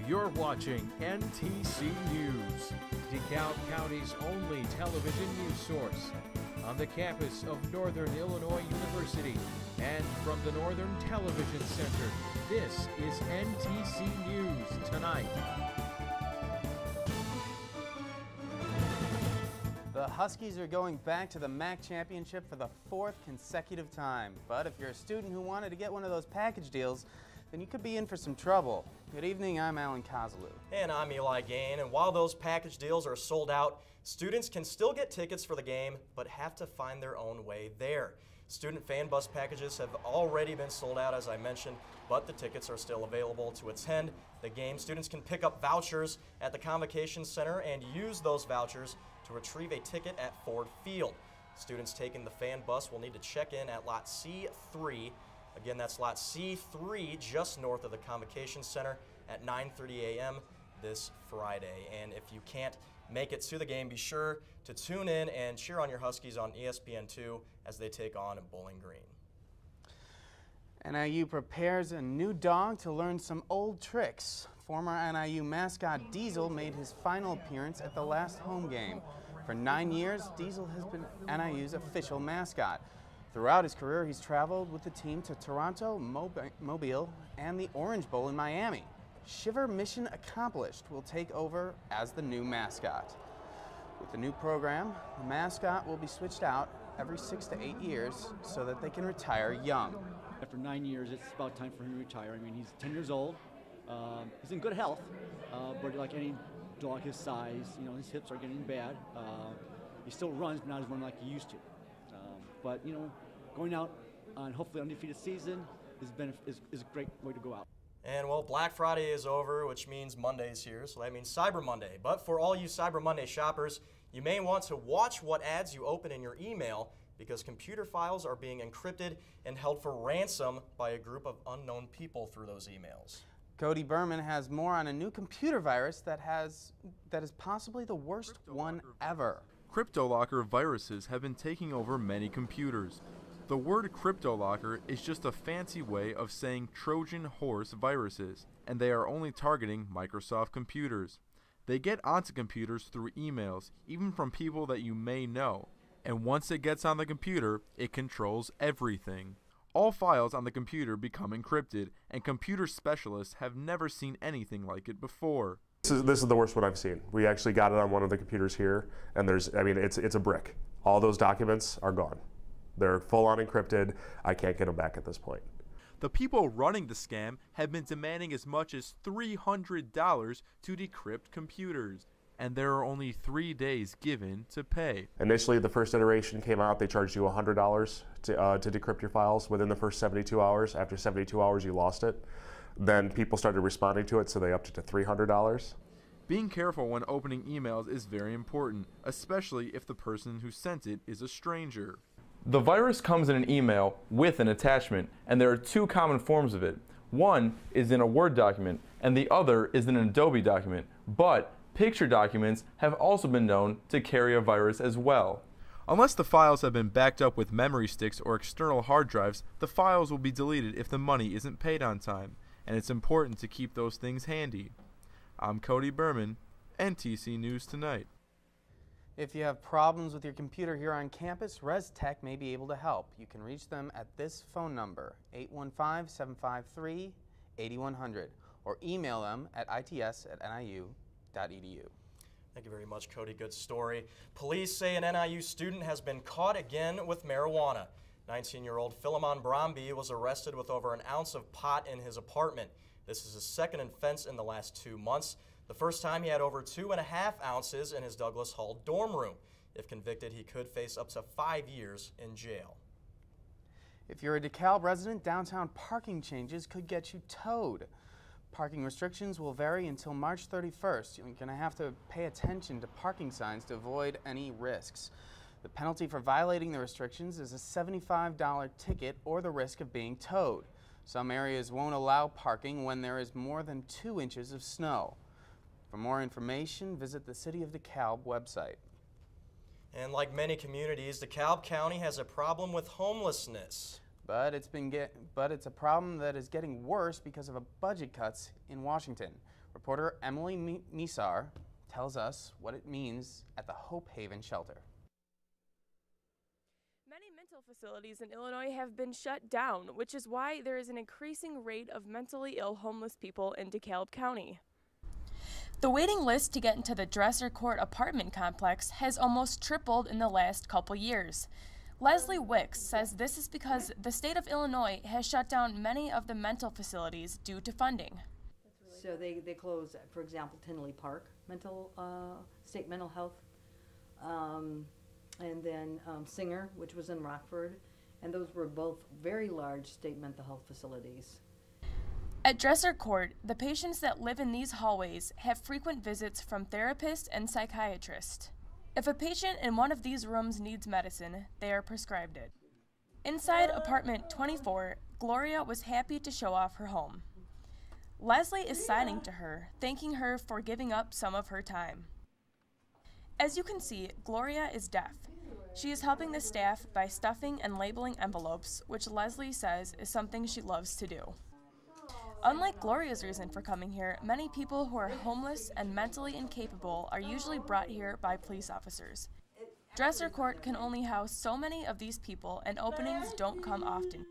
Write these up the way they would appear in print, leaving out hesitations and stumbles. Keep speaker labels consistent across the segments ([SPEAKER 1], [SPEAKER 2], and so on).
[SPEAKER 1] You're watching NTC News, DeKalb County's only television news source, on the campus of Northern Illinois University and from the Northern Television Center. This is NTC News Tonight.
[SPEAKER 2] The Huskies are going back to the MAC championship for the 4th consecutive time. But if you're a student who wanted to get one of those package deals, then you could be in for some trouble. Good evening, I'm Alan Kozalou.
[SPEAKER 3] And I'm Eli Gain, and while those package deals are sold out, students can still get tickets for the game, but have to find their own way there. Student fan bus packages have already been sold out, as I mentioned, but the tickets are still available to attend the game. Students can pick up vouchers at the Convocation Center and use those vouchers to retrieve a ticket at Ford Field. Students taking the fan bus will need to check in at Lot C3. Again, that's Lot C3, just north of the Convocation Center at 9:30 a.m. this Friday. And if you can't make it to the game, be sure to tune in and cheer on your Huskies on ESPN2 as they take on Bowling Green.
[SPEAKER 2] NIU prepares a new dog to learn some old tricks. Former NIU mascot Diesel made his final appearance at the last home game. For 9 years, Diesel has been NIU's official mascot. Throughout his career, he's traveled with the team to Toronto, Mobile, and the Orange Bowl in Miami. Shiver mission accomplished will take over as the new mascot. With the new program, the mascot will be switched out every 6 to 8 years so that they can retire young.
[SPEAKER 4] After 9 years, it's about time for him to retire. I mean, he's 10 years old. He's in good health, but like any dog his size, you know, his hips are getting bad. He still runs, but not as much like he used to. But, you know, going out on hopefully undefeated season is a great way to go out.
[SPEAKER 3] And, well, Black Friday is over, which means Monday's here, so that means Cyber Monday. But for all you Cyber Monday shoppers, you may want to watch what ads you open in your email because computer files are being encrypted and held for ransom by a group of unknown people through those emails.
[SPEAKER 2] Cody Berman has more on a new computer virus that is possibly the worst one ever.
[SPEAKER 5] CryptoLocker viruses have been taking over many computers. The word CryptoLocker is just a fancy way of saying Trojan horse viruses, and they are only targeting Microsoft computers. They get onto computers through emails, even from people that you may know, and once it gets on the computer, it controls everything. All files on the computer become encrypted, and computer specialists have never seen anything like it before.
[SPEAKER 6] This is the worst one I've seen. We actually got it on one of the computers here, and it's a brick. All those documents are gone. They're full-on encrypted. I can't get them back at this point.
[SPEAKER 5] The people running the scam have been demanding as much as $300 to decrypt computers, and there are only 3 days given to pay.
[SPEAKER 6] Initially, the first iteration came out, they charged you $100 to decrypt your files within the first 72 hours. After 72 hours, you lost it. Then people started responding to it, so they upped it to $300.
[SPEAKER 5] Being careful when opening emails is very important, especially if the person who sent it is a stranger. The virus comes in an email with an attachment, and there are two common forms of it. One is in a Word document, and the other is in an Adobe document. But picture documents have also been known to carry a virus as well. Unless the files have been backed up with memory sticks or external hard drives, the files will be deleted if the money isn't paid on time, and it's important to keep those things handy. I'm Cody Berman, NTC News Tonight.
[SPEAKER 2] If you have problems with your computer here on campus, ResTech may be able to help. You can reach them at this phone number, 815-753-8100, or email them at its@niu.edu.
[SPEAKER 3] Thank you very much, Cody. Good story. Police say an NIU student has been caught again with marijuana. 19-year-old Philemon Bromby was arrested with over an ounce of pot in his apartment. This is his second offense in the last 2 months. The first time he had over 2.5 ounces in his Douglas Hall dorm room. If convicted, he could face up to 5 years in jail.
[SPEAKER 2] If you're a DeKalb resident, downtown parking changes could get you towed. Parking restrictions will vary until March 31st. You're going to have to pay attention to parking signs to avoid any risks. The penalty for violating the restrictions is a $75 ticket or the risk of being towed. Some areas won't allow parking when there is more than 2 inches of snow. For more information, visit the City of DeKalb website.
[SPEAKER 3] And like many communities, DeKalb County has a problem with homelessness.
[SPEAKER 2] But it's a problem that is getting worse because of budget cuts in Washington. Reporter Emily Misar tells us what it means at the Hope Haven shelter.
[SPEAKER 7] Many mental facilities in Illinois have been shut down, which is why there is an increasing rate of mentally ill homeless people in DeKalb County. The waiting list to get into the Dresser Court apartment complex has almost tripled in the last couple years. Leslie Wicks says this is because the state of Illinois has shut down many of the mental facilities due to funding.
[SPEAKER 8] So they closed, for example, Tinley Park state mental health, and then Singer, which was in Rockford, and those were both very large state mental health facilities.
[SPEAKER 7] At Dresser Court, the patients that live in these hallways have frequent visits from therapists and psychiatrists. If a patient in one of these rooms needs medicine, they are prescribed it. Inside apartment 24, Gloria was happy to show off her home. Leslie is signing to her, thanking her for giving up some of her time. As you can see, Gloria is deaf. She is helping the staff by stuffing and labeling envelopes, which Leslie says is something she loves to do. Unlike Gloria's reason for coming here, many people who are homeless and mentally incapable are usually brought here by police officers. Dresser Court can only house so many of these people, and openings don't come often.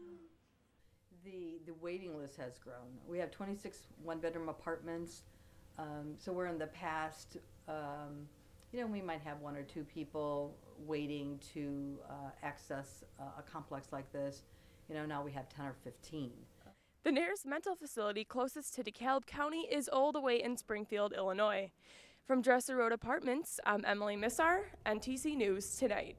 [SPEAKER 8] The waiting list has grown. We have 26 one-bedroom apartments, so where in the past, we might have 1 or 2 people waiting to access a complex like this. Now we have 10 or 15.
[SPEAKER 7] The nearest mental facility closest to DeKalb County is all the way in Springfield, Illinois. From Dresser Road Apartments, I'm Emily Misar, NTC News Tonight.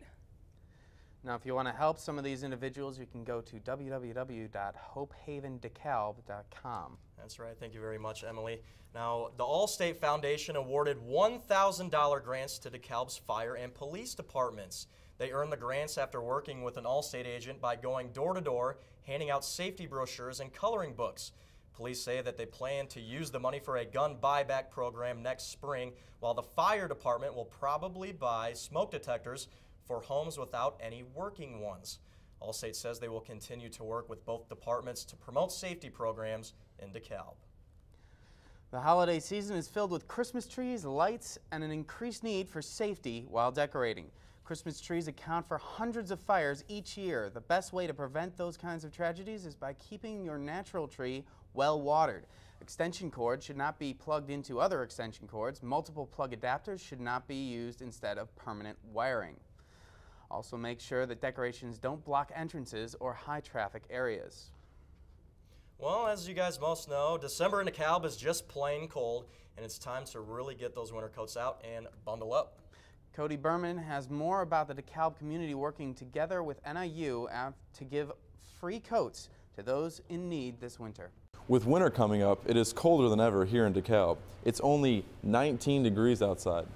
[SPEAKER 2] Now, if you want to help some of these individuals, you can go to www.hopehavendecalb.com.
[SPEAKER 3] That's right. Thank you very much, Emily. Now, the Allstate Foundation awarded $1,000 grants to DeKalb's fire and police departments. They earned the grants after working with an Allstate agent by going door to door, handing out safety brochures and coloring books. Police say that they plan to use the money for a gun buyback program next spring, while the fire department will probably buy smoke detectors for homes without any working ones. Allstate says they will continue to work with both departments to promote safety programs in DeKalb.
[SPEAKER 2] The holiday season is filled with Christmas trees, lights, and an increased need for safety while decorating. Christmas trees account for hundreds of fires each year. The best way to prevent those kinds of tragedies is by keeping your natural tree well watered. Extension cords should not be plugged into other extension cords. Multiple plug adapters should not be used instead of permanent wiring. Also make sure that decorations don't block entrances or high traffic areas.
[SPEAKER 3] Well, as you guys most know, December in DeKalb is just plain cold, and it's time to really get those winter coats out and bundle up.
[SPEAKER 2] Cody Berman has more about the DeKalb community working together with NIU to give free coats to those in need this winter.
[SPEAKER 5] With winter coming up, it is colder than ever here in DeKalb. It's only 19 degrees outside.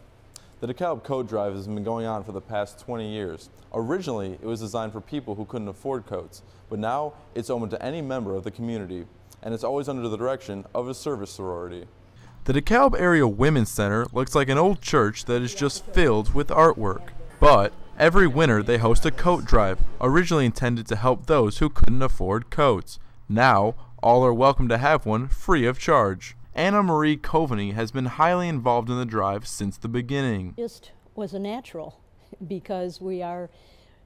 [SPEAKER 5] The DeKalb Coat Drive has been going on for the past 20 years. Originally, it was designed for people who couldn't afford coats, but now it's open to any member of the community, and it's always under the direction of a service sorority. The DeKalb Area Women's Center looks like an old church that is just filled with artwork. But every winter they host a coat drive, originally intended to help those who couldn't afford coats. Now, all are welcome to have one free of charge. Anna Marie Coveney has been highly involved in the drive since the beginning.
[SPEAKER 9] Just was a natural because we are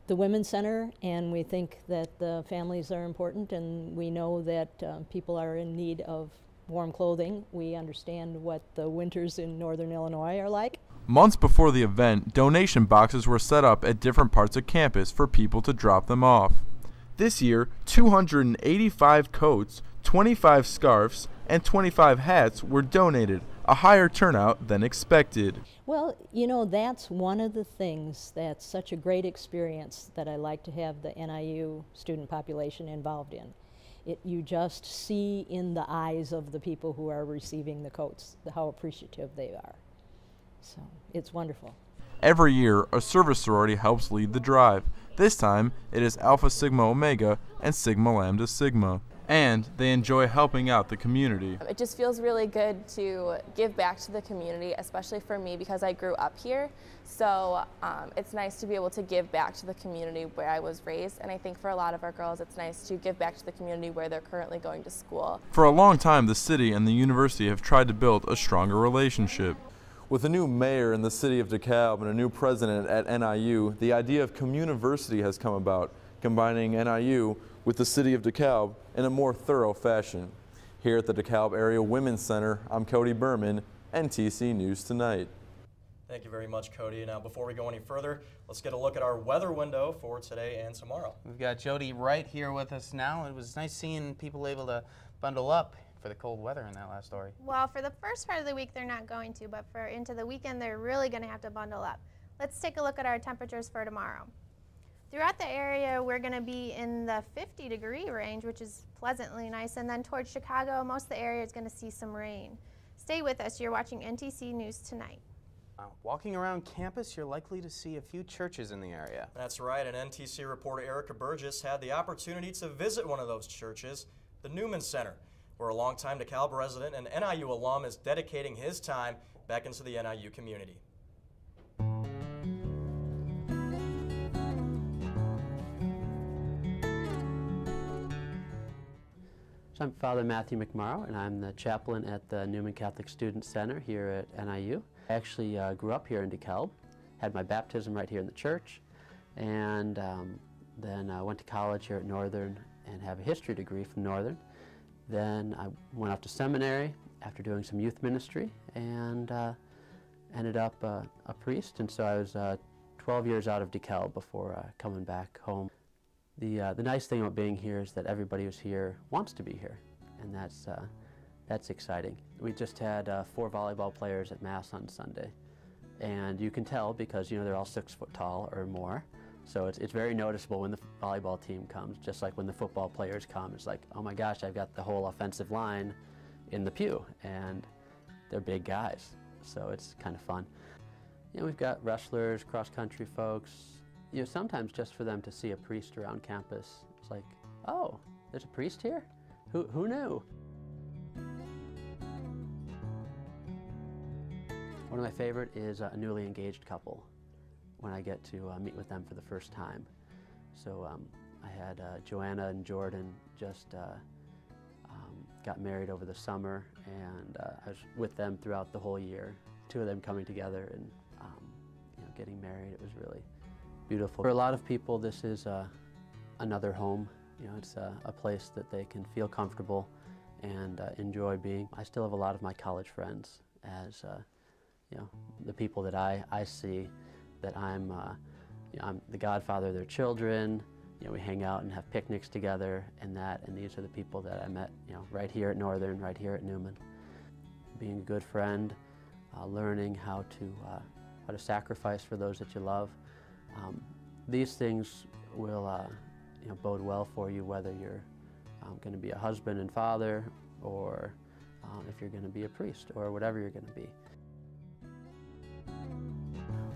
[SPEAKER 9] the Women's Center and we think that the families are important and we know that people are in need of warm clothing. We understand what the winters in northern Illinois are like.
[SPEAKER 5] Months before the event, donation boxes were set up at different parts of campus for people to drop them off. This year, 285 coats, 25 scarves, and 25 hats were donated, a higher turnout than expected.
[SPEAKER 9] Well, that's one of the things that's such a great experience that I like to have the NIU student population involved in. You just see in the eyes of the people who are receiving the coats how appreciative they are. So it's wonderful.
[SPEAKER 5] Every year, a service sorority helps lead the drive. This time, it is Alpha Sigma Omega and Sigma Lambda Sigma. and they enjoy helping out the community.
[SPEAKER 10] It just feels really good to give back to the community, especially for me because I grew up here. So it's nice to be able to give back to the community where I was raised, and I think for a lot of our girls it's nice to give back to the community where they're currently going to school.
[SPEAKER 5] For a long time, the city and the university have tried to build a stronger relationship. With a new mayor in the city of DeKalb and a new president at NIU, the idea of communiversity has come about, combining NIU with the city of DeKalb in a more thorough fashion. Here at the DeKalb Area Women's Center, I'm Cody Berman, NTC News Tonight.
[SPEAKER 3] Thank you very much, Cody. Now, before we go any further, let's get a look at our weather window for today and tomorrow.
[SPEAKER 2] We've got Jody right here with us now. It was nice seeing people able to bundle up for the cold weather in that last story.
[SPEAKER 11] Well, for the first part of the week, they're not going to, but for into the weekend, they're really going to have to bundle up. Let's take a look at our temperatures for tomorrow. Throughout the area, we're going to be in the 50-degree range, which is pleasantly nice, and then towards Chicago, most of the area is going to see some rain. Stay with us. You're watching NTC News Tonight.
[SPEAKER 2] Walking around campus, you're likely to see a few churches in the area.
[SPEAKER 3] That's right, and NTC reporter Erica Burgess had the opportunity to visit one of those churches, the Newman Center, where a longtime DeKalb resident and NIU alum is dedicating his time back into the NIU community.
[SPEAKER 12] So I'm Father Matthew McMorrow, and I'm the chaplain at the Newman Catholic Student Center here at NIU. I actually grew up here in DeKalb, had my baptism right here in the church, and then I went to college here at Northern and have a history degree from Northern. Then I went off to seminary after doing some youth ministry and ended up a priest, and so I was 12 years out of DeKalb before coming back home. The nice thing about being here is that everybody who's here wants to be here, and that's exciting. We just had 4 volleyball players at Mass on Sunday, and you can tell because they're all 6 foot tall or more. So it's very noticeable when the volleyball team comes, just like when the football players come. It's like, oh my gosh, I've got the whole offensive line in the pew, and they're big guys, so it's kind of fun. We've got wrestlers, cross-country folks. Sometimes just for them to see a priest around campus, it's like, oh, there's a priest here? Who knew? One of my favorite is a newly engaged couple when I get to meet with them for the first time. So I had Joanna and Jordan just got married over the summer, and I was with them throughout the whole year. 2 of them coming together and getting married. It was really beautiful. For a lot of people, this is another home. It's a place that they can feel comfortable and enjoy being. I still have a lot of my college friends as the people that I see that I'm the godfather of their children. We hang out and have picnics together and these are the people that I met right here at Northern, right here at Newman. Being a good friend, learning how to sacrifice for those that you love. These things will bode well for you, whether you're going to be a husband and father, or if you're going to be a priest, or whatever you're going to be.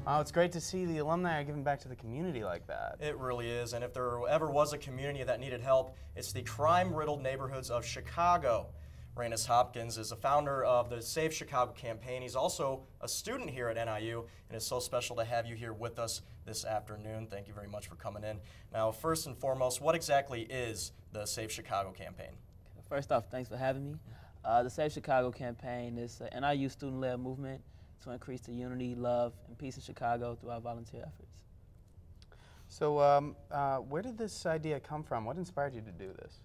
[SPEAKER 2] Wow, it's great to see the alumni are giving back to the community like that.
[SPEAKER 3] It really is, and if there ever was a community that needed help, it's the crime-riddled neighborhoods of Chicago. Rainus Hopkins is a founder of the Save Chicago campaign. He's also a student here at NIU, and it's so special to have you here with us this afternoon. Thank you very much for coming in. Now, first and foremost, what exactly is the Save Chicago campaign?
[SPEAKER 13] First off, thanks for having me. The Save Chicago campaign is an NIU student-led movement to increase the unity, love, and peace in Chicago through our volunteer efforts.
[SPEAKER 2] So where did this idea come from? What inspired you to do this?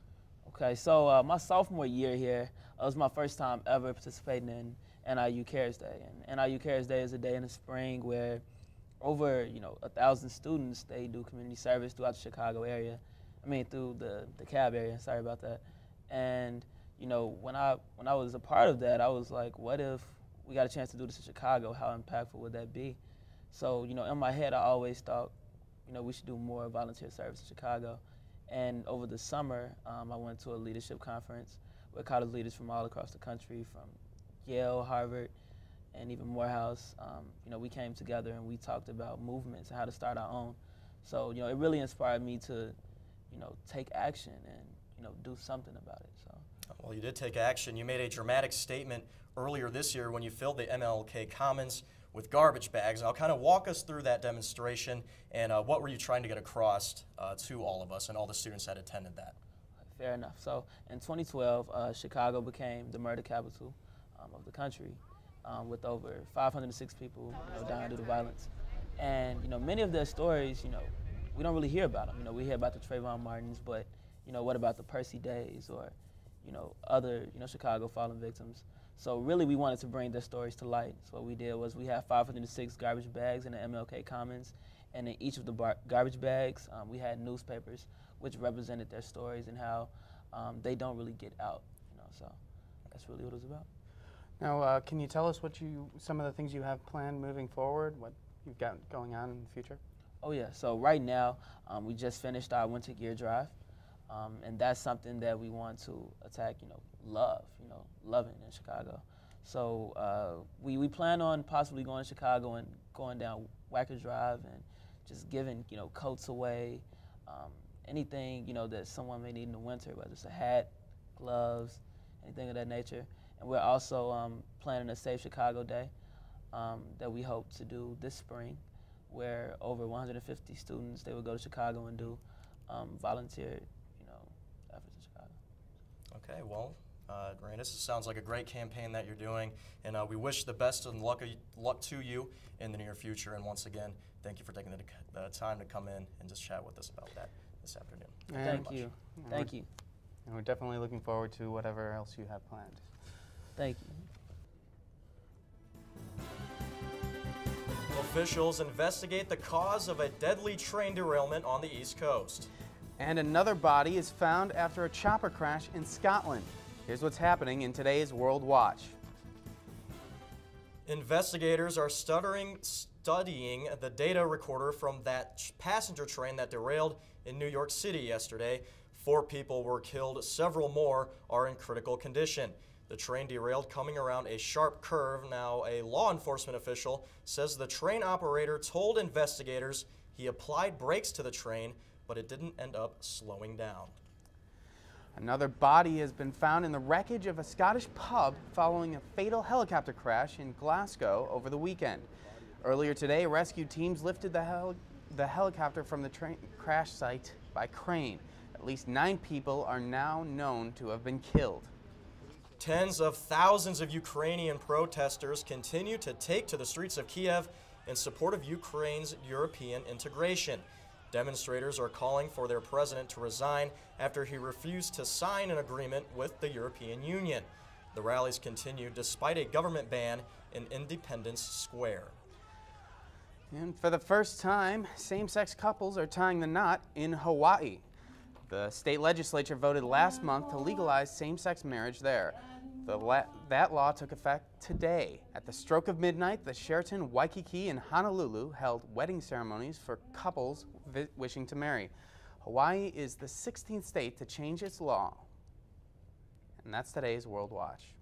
[SPEAKER 13] Okay, so my sophomore year here was my first time ever participating in NIU Cares Day. And NIU Cares Day is a day in the spring where over 1,000 students, they do community service throughout the Chicago area. Through the DeKalb area, sorry about that. And when I was a part of that, I was like, what if we got a chance to do this in Chicago? How impactful would that be? So, in my head, I always thought, we should do more volunteer service in Chicago. And over the summer, I went to a leadership conference with college leaders from all across the country, from Yale, Harvard, and even Morehouse. We came together and we talked about movements and how to start our own. So, it really inspired me to, take action and do something about it. So.
[SPEAKER 3] Well, you did take action. You made a dramatic statement earlier this year when you filled the MLK Commons with garbage bags. Now, kind of walk us through that demonstration and what were you trying to get across to all of us and all the students that attended that?
[SPEAKER 13] Fair enough. So in 2012, Chicago became the murder capital of the country, with over 506 people dying due to violence. And many of their stories, we don't really hear about them. We hear about the Trayvon Martins, but what about the Percy Days or other Chicago fallen victims? So really, we wanted to bring their stories to light. So what we did was we had 506 garbage bags in the MLK Commons, and in each of the garbage bags, we had newspapers which represented their stories and how they don't really get out. So that's really what it was about.
[SPEAKER 2] Now, can you tell us some of the things you have planned moving forward? What you've got going on in the future?
[SPEAKER 13] Oh yeah. So right now, we just finished our winter gear drive, and that's something that we want to attack. Loving in Chicago. So we plan on possibly going to Chicago and going down Wacker Drive and just giving coats away, anything that someone may need in the winter, whether it's a hat, gloves, anything of that nature. And we're also planning a Safe Chicago Day that we hope to do this spring, where over 150 students, they will go to Chicago and do volunteer efforts in Chicago.
[SPEAKER 3] Okay, well, Rand, this sounds like a great campaign that you're doing, and we wish the best and luck to you in the near future. And once again, thank you for taking the time to come in and just chat with us about that this afternoon.
[SPEAKER 13] Thank you. Thank you.
[SPEAKER 2] And we're definitely looking forward to whatever else you have planned.
[SPEAKER 13] Thank you.
[SPEAKER 3] Officials investigate the cause of a deadly train derailment on the East Coast.
[SPEAKER 2] And another body is found after a chopper crash in Scotland. Here's what's happening in today's World Watch.
[SPEAKER 3] Investigators are studying the data recorder from that passenger train that derailed in New York City yesterday. 4 people were killed, several more are in critical condition. The train derailed coming around a sharp curve. Now, a law enforcement official says the train operator told investigators he applied brakes to the train, but it didn't end up slowing down.
[SPEAKER 2] Another body has been found in the wreckage of a Scottish pub following a fatal helicopter crash in Glasgow over the weekend. Earlier today, rescue teams lifted the helicopter from the train crash site by crane. At least 9 people are now known to have been killed.
[SPEAKER 3] Tens of thousands of Ukrainian protesters continue to take to the streets of Kiev in support of Ukraine's European integration. Demonstrators are calling for their president to resign after he refused to sign an agreement with the European Union. The rallies continue despite a government ban in Independence Square.
[SPEAKER 2] And for the first time, same-sex couples are tying the knot in Hawaii. The state legislature voted last month to legalize same-sex marriage there. That law took effect today. At the stroke of midnight, the Sheraton Waikiki in Honolulu held wedding ceremonies for couples wishing to marry. Hawaii is the 16th state to change its law. And that's today's World Watch.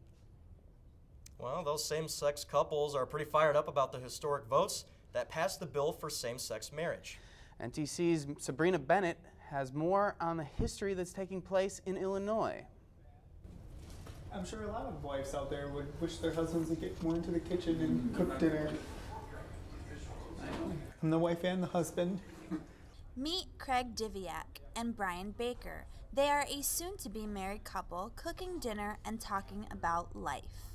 [SPEAKER 3] Well, those same-sex couples are pretty fired up about the historic votes that passed the bill for same-sex marriage.
[SPEAKER 2] NTC's Sabrina Bennett has more on the history that's taking place in Illinois.
[SPEAKER 14] I'm sure a lot of wives out there would wish their husbands would get more into the kitchen and cook dinner. I'm the wife and the husband.
[SPEAKER 15] Meet Craig Diviak and Brian Baker. They are a soon-to-be married couple cooking dinner and talking about life.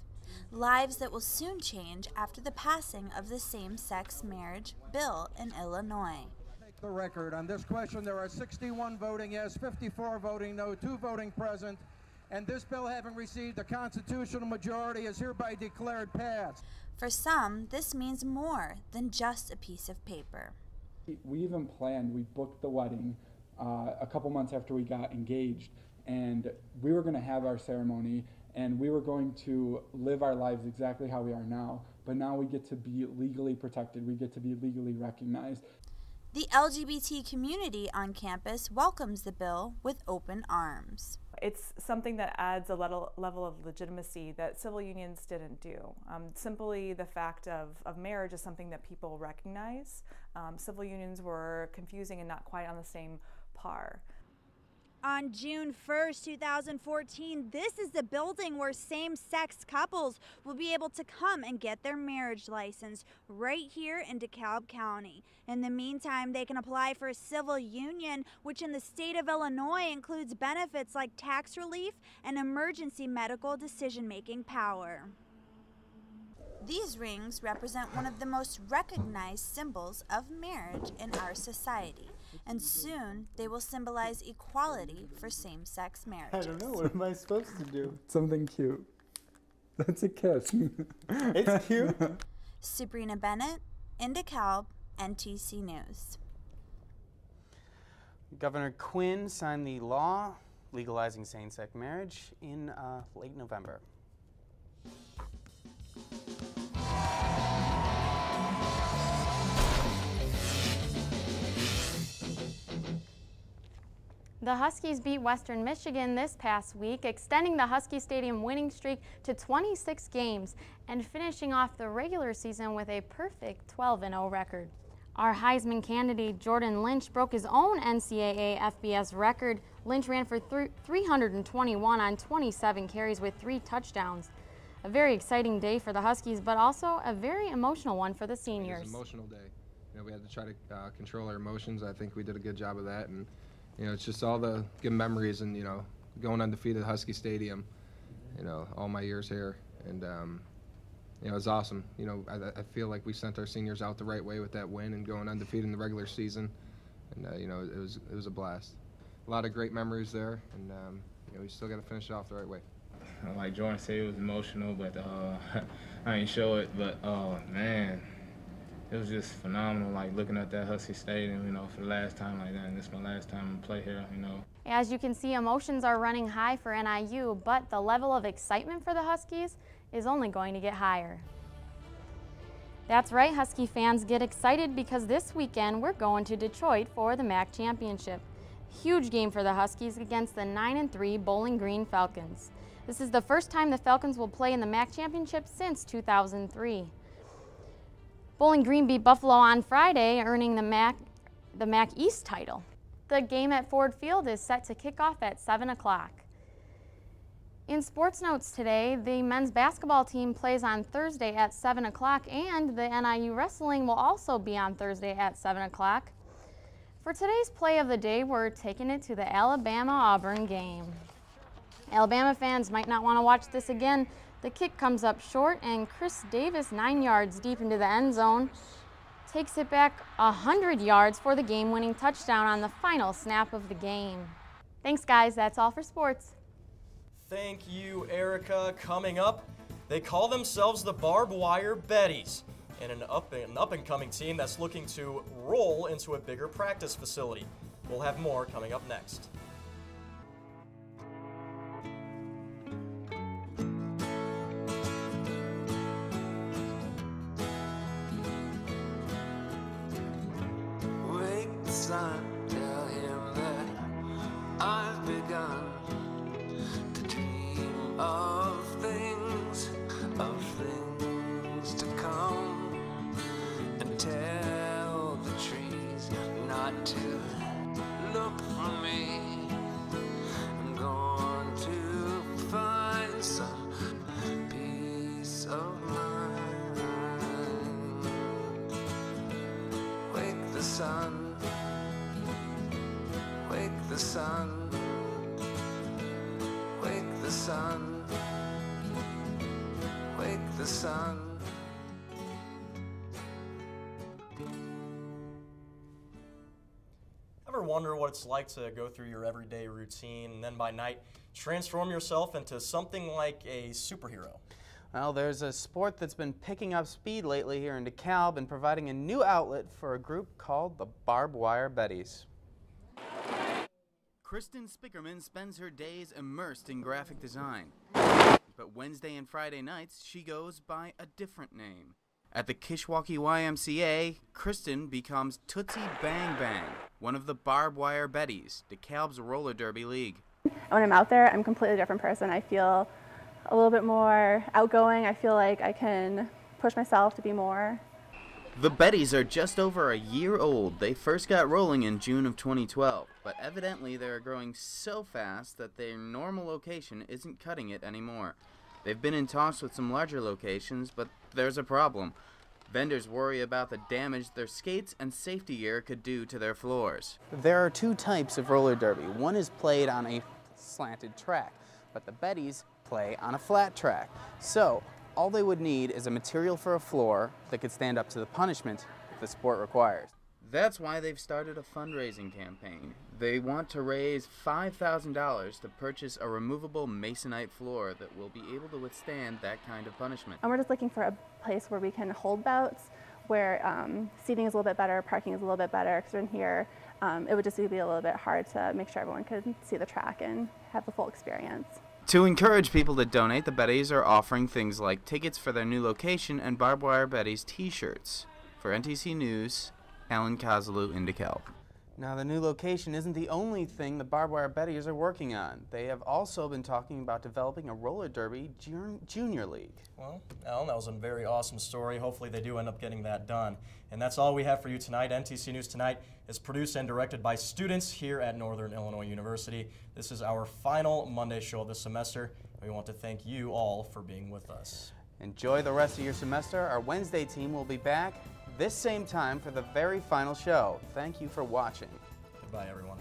[SPEAKER 15] Lives that will soon change after the passing of the same-sex marriage bill in Illinois.
[SPEAKER 16] The record on this question, there are 61 voting yes, 54 voting no, 2 voting present, and this bill, having received a constitutional majority, is hereby declared passed.
[SPEAKER 15] For some, this means more than just a piece of paper.
[SPEAKER 17] We even planned, we booked the wedding a couple months after we got engaged, and we were going to have our ceremony, and we were going to live our lives exactly how we are now, but now we get to be legally protected, we get to be legally recognized.
[SPEAKER 15] The LGBT community on campus welcomes the bill with open arms.
[SPEAKER 18] It's something that adds a level of legitimacy that civil unions didn't do. Simply the fact of marriage is something that people recognize. Civil unions were confusing and not quite on the same par.
[SPEAKER 19] on June 1st, 2014. This is the building where same-sex couples will be able to come and get their marriage license right here in DeKalb County. In the meantime, they can apply for a civil union, which in the state of Illinois includes benefits like tax relief and emergency medical decision-making power.
[SPEAKER 15] These rings represent one of the most recognized symbols of marriage in our society, and soon they will symbolize equality for same-sex marriages.
[SPEAKER 14] I don't know, what am I supposed to do?
[SPEAKER 17] Something cute. That's a kiss.
[SPEAKER 14] It's cute.
[SPEAKER 15] Sabrina Bennett, in DeKalb, NTC News.
[SPEAKER 2] Governor Quinn signed the law legalizing same-sex marriage in late November.
[SPEAKER 20] The Huskies beat Western Michigan this past week, extending the Husky Stadium winning streak to 26 games and finishing off the regular season with a perfect 12-0 record. Our Heisman candidate Jordan Lynch broke his own NCAA FBS record. Lynch ran for 321 on 27 carries with 3 touchdowns. A very exciting day for the Huskies, but also a very emotional one for the seniors.
[SPEAKER 21] It was an emotional day. You know, we had to try to control our emotions. I think we did a good job of that, and you know, it's just all the good memories, and you know, going undefeated at Husky Stadium. You know, all my years here, and you know, it was awesome. You know, I feel like we sent our seniors out the right way with that win and going undefeated in the regular season, and you know, it was a blast. A lot of great memories there, and you know, we still got to finish it off the right way.
[SPEAKER 22] Like Jordan said, it was emotional, but I didn't show it. But man, it was just phenomenal. Like looking at that Husky Stadium, you know, for the last time like that, and this is my last time to play here, you know.
[SPEAKER 20] As you can see, emotions are running high for NIU, but the level of excitement for the Huskies is only going to get higher. That's right, Husky fans, get excited because this weekend we're going to Detroit for the MAC Championship. Huge game for the Huskies against the 9-3 Bowling Green Falcons. This is the first time the Falcons will play in the MAC Championship since 2003. Bowling Green beat Buffalo on Friday, earning the MAC East title. The game at Ford Field is set to kick off at 7 o'clock. In sports notes today, the men's basketball team plays on Thursday at 7 o'clock, and the NIU wrestling will also be on Thursday at 7 o'clock. For today's play of the day, we're taking it to the Alabama-Auburn game. Alabama fans might not want to watch this again. The kick comes up short, and Chris Davis, 9 yards deep into the end zone, takes it back 100 yards for the game-winning touchdown on the final snap of the game. Thanks, guys. That's all for sports.
[SPEAKER 3] Thank you, Erica. Coming up, they call themselves the Barbed Wire Betties, and an up-and-coming team that's looking to roll into a bigger practice facility. We'll have more coming up next.
[SPEAKER 23] Son, tell him that I've begun to dream of things to come, and tell the trees not to look for me. I'm going to find some peace of mind. Wake the sun. Wake the sun, wake the sun, wake the sun.
[SPEAKER 3] Ever wonder what it's like to go through your everyday routine and then by night transform yourself into something like a superhero?
[SPEAKER 2] Well, there's a sport that's been picking up speed lately here in DeKalb and providing a new outlet for a group called the Barbed Wire Betties. Kristen Spickerman spends her days immersed in graphic design. But Wednesday and Friday nights, she goes by a different name. At the Kishwaukee YMCA, Kristen becomes Tootsie Bang Bang, one of the Barbed Wire Betties, DeKalb's roller derby league.
[SPEAKER 24] When I'm out there, I'm a completely different person. I feel a little bit more outgoing. I feel like I can push myself to be more.
[SPEAKER 2] The Bettys are just over a year old. They first got rolling in June of 2012, but evidently they are growing so fast that their normal location isn't cutting it anymore. They've been in talks with some larger locations, but there's a problem. Vendors worry about the damage their skates and safety gear could do to their floors. There are two types of roller derby. One is played on a slanted track, but the Bettys play on a flat track. So, all they would need is a material for a floor that could stand up to the punishment the sport requires. That's why they've started a fundraising campaign. They want to raise $5,000 to purchase a removable masonite floor that will be able to withstand that kind of punishment.
[SPEAKER 1] And we're just looking for a place where we can hold bouts, where seating is a little bit better, parking is a little bit better, because in here it would just be a little bit hard to make sure everyone could see the track and have the full experience.
[SPEAKER 2] To encourage people to donate, the Bettys are offering things like tickets for their new location and Barbed Wire Bettys t-shirts. For NTC News, Alan Kozulu in DeKalb. Now, the new location isn't the only thing the Barbed Wire Bettys are working on. They have also been talking about developing a roller derby junior league.
[SPEAKER 3] Well, Alan, that was a very awesome story. Hopefully they do end up getting that done. And that's all we have for you tonight. NTC News Tonight is produced and directed by students here at Northern Illinois University. This is our final Monday show of the semester. We want to thank you all for being with us.
[SPEAKER 2] Enjoy the rest of your semester. Our Wednesday team will be back this same time for the very final show. Thank you for watching.
[SPEAKER 3] Goodbye, everyone.